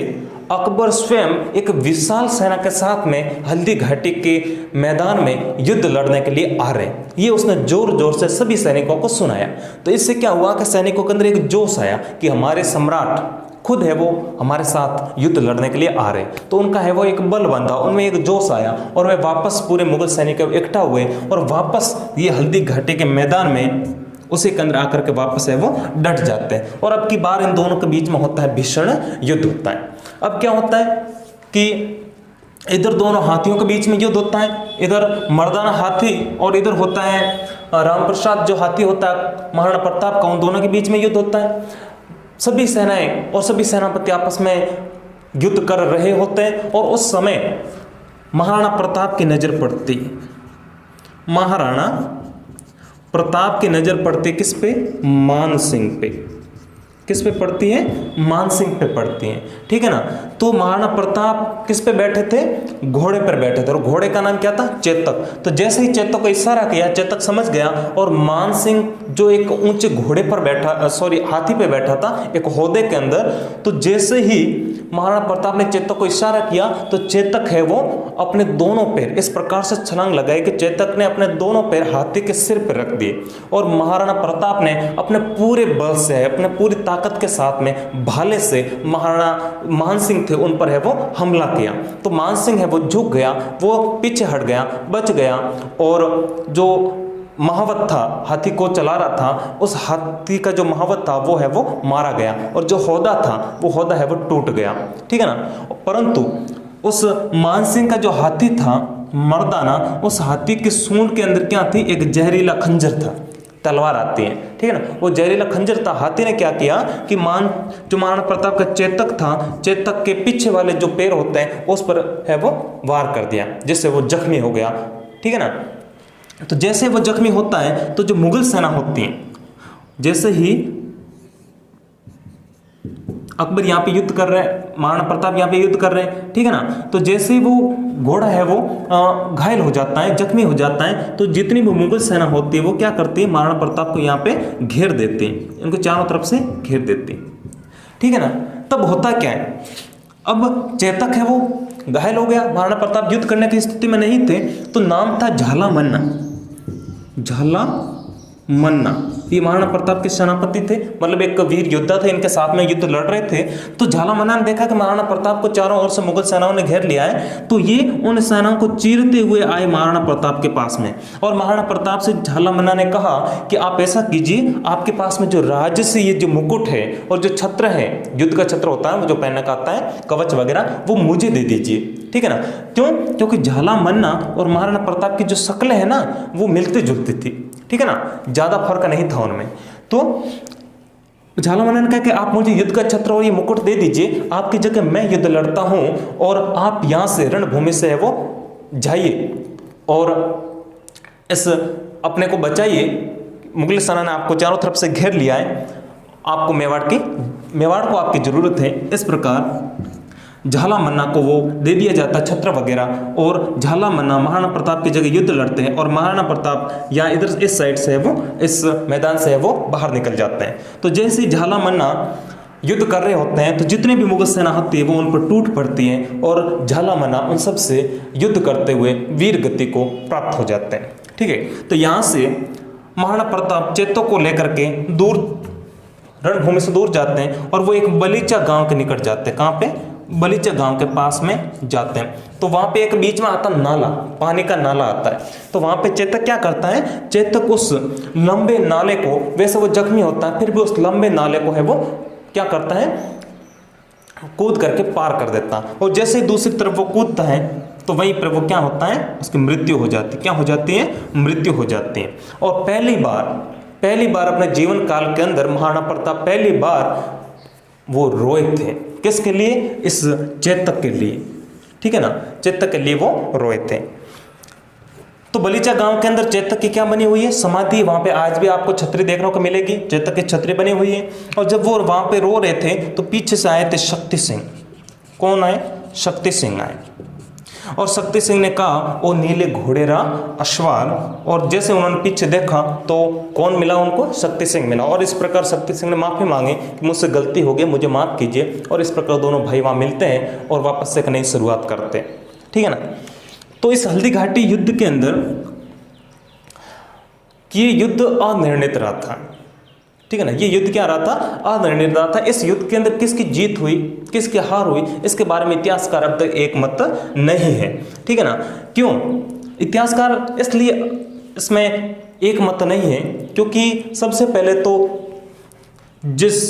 अकबर स्वयं एक विशाल सेना के साथ में हल्दी घाटी के मैदान में युद्ध लड़ने के लिए आ रहे हैं। ये उसने जोर जोर से सभी सैनिकों को सुनाया। तो इससे क्या हुआ कि सैनिकों के अंदर एक जोश आया कि हमारे सम्राट खुद है वो हमारे साथ युद्ध लड़ने के लिए आ रहे। तो उनका है वो एक बल बंधा, उनमें एक जोश आया और वे वापस पूरे मुगल सैनिक इकट्ठा हुए और वापस ये हल्दी घाटी के मैदान में उसी के अंदर आकर के वापस है वो डट जाते हैं। और अब की बार इन दोनों के बीच में होता है भीषण युद्ध होता है। अब क्या होता है कि इधर दोनों हाथियों के बीच में युद्ध होता है, इधर मर्दाना हाथी और इधर होता है राम प्रसाद जो हाथी होता है महाराणा प्रताप का, उन दोनों के बीच में युद्ध होता है। सभी सेनाएं और सभी सेनापति आपस में युद्ध कर रहे होते हैं और उस समय महाराणा प्रताप की नजर पड़ती है। महाराणा प्रताप की नजर पड़ती किस पे, मान सिंह पे। किस पे पड़ती है, मान सिंह पे पड़ती है। ठीक है ना। तो महाराणा प्रताप किस पे बैठे थे, घोड़े पर बैठे थे और घोड़े का नाम क्या था, चेतक। तो जैसे ही चेतक को इशारा किया, चेतक समझ गया और मान सिंह जो एक ऊंचे घोड़े पर बैठा, हाथी पे बैठा था एक होदे के अंदर, तो जैसे ही महाराणा प्रताप ने चेतक को इशारा किया तो चेतक है वो अपने दोनों पैर इस प्रकार से छलांग लगाई कि चेतक ने अपने दोनों पैर हाथी के सिर पर रख दिए और महाराणा प्रताप ने अपने पूरे बल से, अपने पूरी ताकत के साथ में भाले से महाराणा मान सिंह थे उन पर है वो हमला किया। तो मान सिंह है वो झुक गया, वो पीछे हट गया, बच गया और जो महावत था, हाथी को चला रहा था, उस हाथी का जो महावत था वो है वो मारा गया और जो होदा था वो होदा है वो टूट गया। ठीक है ना। परंतु उस मानसिंह का जो हाथी था मर्दाना, उस हाथी की सूंड के अंदर क्या थी, एक जहरीला खंजर था, तलवार आती है। ठीक है ना। वो जहरीला खंजर था। हाथी ने क्या किया कि जो महाराणा प्रताप का चेतक था, चेतक के पीछे वाले जो पैर होते हैं उस पर है वो वार कर दिया जिससे वो जख्मी हो गया। ठीक है ना। तो जैसे वो जख्मी होता है तो जो मुगल सेना होती है, जैसे ही अकबर यहाँ पे युद्ध कर रहे हैं, महाराणा प्रताप यहाँ पे युद्ध कर रहे हैं, ठीक है ना, तो जैसे ही वो घोड़ा है वो घायल हो जाता है, जख्मी हो जाता है, तो जितनी भी मुगल सेना होती है वो क्या करती है, महाराणा प्रताप को यहाँ पे घेर देते हैं, इनको चारों तरफ से घेर देते हैं। ठीक है ना। तब होता क्या है, अब चेतक है वो घायल हो गया, महाराणा प्रताप युद्ध करने की स्थिति में नहीं थे, तो नाम था झाला मन्ना। झाला मन्ना ये महाराणा प्रताप के सेनापति थे, मतलब एक वीर योद्धा थे, इनके साथ में युद्ध लड़ रहे थे। तो झाला मन्ना ने देखा कि महाराणा प्रताप को चारों ओर से मुगल सेनाओं ने घेर लिया है, तो ये उन सेनाओं को चीरते हुए आए महाराणा प्रताप के पास में, और महाराणा प्रताप से झाला मन्ना ने कहा कि आप ऐसा कीजिए, आपके पास में जो राज्य से ये जो मुकुट है और जो छत्र है, युद्ध का छत्र होता है वो जो पहनने का आता है, कवच वगैरह, वो मुझे दे दीजिए। ठीक है ना। क्यों? क्योंकि झाला मन्ना और महाराणा प्रताप की जो शक्लें है ना वो मिलती जुलती थी। ठीक है ना, ज्यादा फर्क नहीं था उनमें। तो झाला मन्ना ने कहा कि आप मुझे युद्ध का छत्र और ये मुकुट दे दीजिए, आपकी जगह मैं युद्ध लड़ता हूं और आप यहां से रणभूमि से है वो जाइए और इस अपने को बचाइए। मुगल सेना ने आपको चारों तरफ से घेर लिया है, आपको मेवाड़ को आपकी जरूरत है। इस प्रकार झालामन्ना को वो दे दिया जाता है छत्र वगैरह, और झालामन्ना महाराणा प्रताप की जगह युद्ध लड़ते हैं और महाराणा प्रताप या इधर इस साइड से है वो, इस मैदान से है वो बाहर निकल जाते हैं। तो जैसे ही झालामन्ना युद्ध कर रहे होते हैं तो जितने भी मुगल सेना होती है वो उन पर टूट पड़ती है और झालामन्ना उन सब से युद्ध करते हुए वीर गति को प्राप्त हो जाते हैं। ठीक है, तो यहाँ से महाराणा प्रताप चेतक को लेकर के दूर रणभूमि से दूर जाते हैं और वो एक बलीचा गांव के निकट जाते हैं। कहाँ पे? बलीचा गांव के पास में जाते हैं। तो वहां पे एक बीच में आता नाला, पानी का नाला आता है। तो वहां पे चेतक क्या करता है, चेतक उस लंबे नाले को, वैसे वो जख्मी होता है फिर भी उस लंबे नाले को है वो क्या करता है, कूद करके पार कर देता है। और जैसे ही दूसरी तरफ वो कूदता है तो वहीं पर वो क्या होता है, उसकी मृत्यु हो जाती है। क्या हो जाती है? मृत्यु हो जाती है। और पहली बार अपने जीवन काल के अंदर महाराणा प्रताप पहली बार वो रोए थे। किसके लिए? इस चेतक के लिए। ठीक है ना, चेतक के लिए वो रोए थे। तो बलीचा गांव के अंदर चेतक की क्या बनी हुई है? समाधि। वहां पे आज भी आपको छतरी देखने को मिलेगी, चेतक की छतरी बनी हुई है। और जब वो वहां पे रो रहे थे तो पीछे से आए थे शक्ति सिंह। कौन आए? शक्ति सिंह आए। और शक्ति सिंह ने कहा, ओ नीले घोड़ेरा अश्वार। और जैसे उन्होंने पीछे देखा तो कौन मिला उनको? शक्ति सिंह मिला। और इस प्रकार शक्ति सिंह ने माफ़ी मांगी कि मुझसे गलती हो गई, मुझे माफ़ कीजिए। और इस प्रकार दोनों भाई वहाँ मिलते हैं और वापस से एक नई शुरुआत करते हैं। ठीक है ना। तो इस हल्दी घाटी युद्ध के अंदर ये युद्ध अनिर्णित रहा था। ठीक है ना, ये युद्ध क्या रहा था? अनिर्णित रहा था। इस युद्ध के अंदर किसकी जीत हुई, किसकी हार हुई, इसके बारे में इतिहासकार अब तक एक मत नहीं है। ठीक है ना। क्यों? इतिहासकार इसलिए इसमें एक मत नहीं है क्योंकि सबसे पहले तो जिस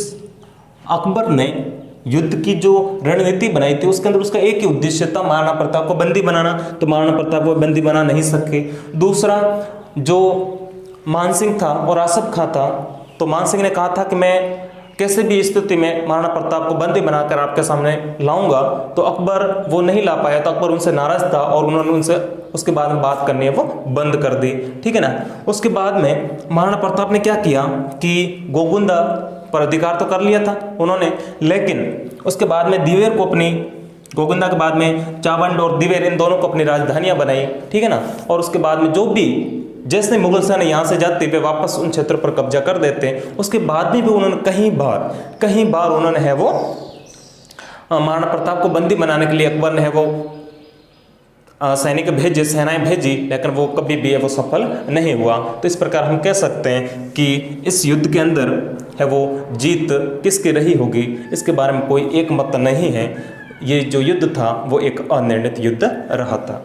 अकबर ने युद्ध की जो रणनीति बनाई थी उसके अंदर उसका एक ही उद्देश्य था, महाराणा प्रताप को बंदी बनाना। तो महाराणा प्रताप को बंदी बना नहीं सके। दूसरा जो मानसिंह था और आसफ खां था, तो मानसिंह ने कहा था कि मैं कैसे भी स्थिति में महाराणा प्रताप को बंदी बनाकर आपके सामने लाऊंगा। तो अकबर वो नहीं ला पाया। तो अकबर उनसे नाराज था और उन्होंने उनसे उसके बाद में बात करनी है वो बंद कर दी। ठीक है ना। उसके बाद में महाराणा प्रताप ने क्या किया कि गोगुंदा पर अधिकार तो कर लिया था उन्होंने, लेकिन उसके बाद में दिवेर को अपनी, गोगुंदा के बाद में चावंड और दिवेर इन दोनों को अपनी राजधानियां बनाई। ठीक है ना। और उसके बाद में जो भी जैसे मुगल सेना यहाँ से जाती वे वापस उन क्षेत्र पर कब्जा कर देते हैं। उसके बाद में भी उन्होंने कहीं बार उन्होंने है वो महाराणा प्रताप को बंदी बनाने के लिए अकबर ने है वो सैनिक भेजे, सेनाएं भेजी, लेकिन वो कभी भी है वो सफल नहीं हुआ। तो इस प्रकार हम कह सकते हैं कि इस युद्ध के अंदर है वो जीत किसकी रही होगी, इसके बारे में कोई एक मत नहीं है। ये जो युद्ध था वो एक अनिर्णित युद्ध रहा था।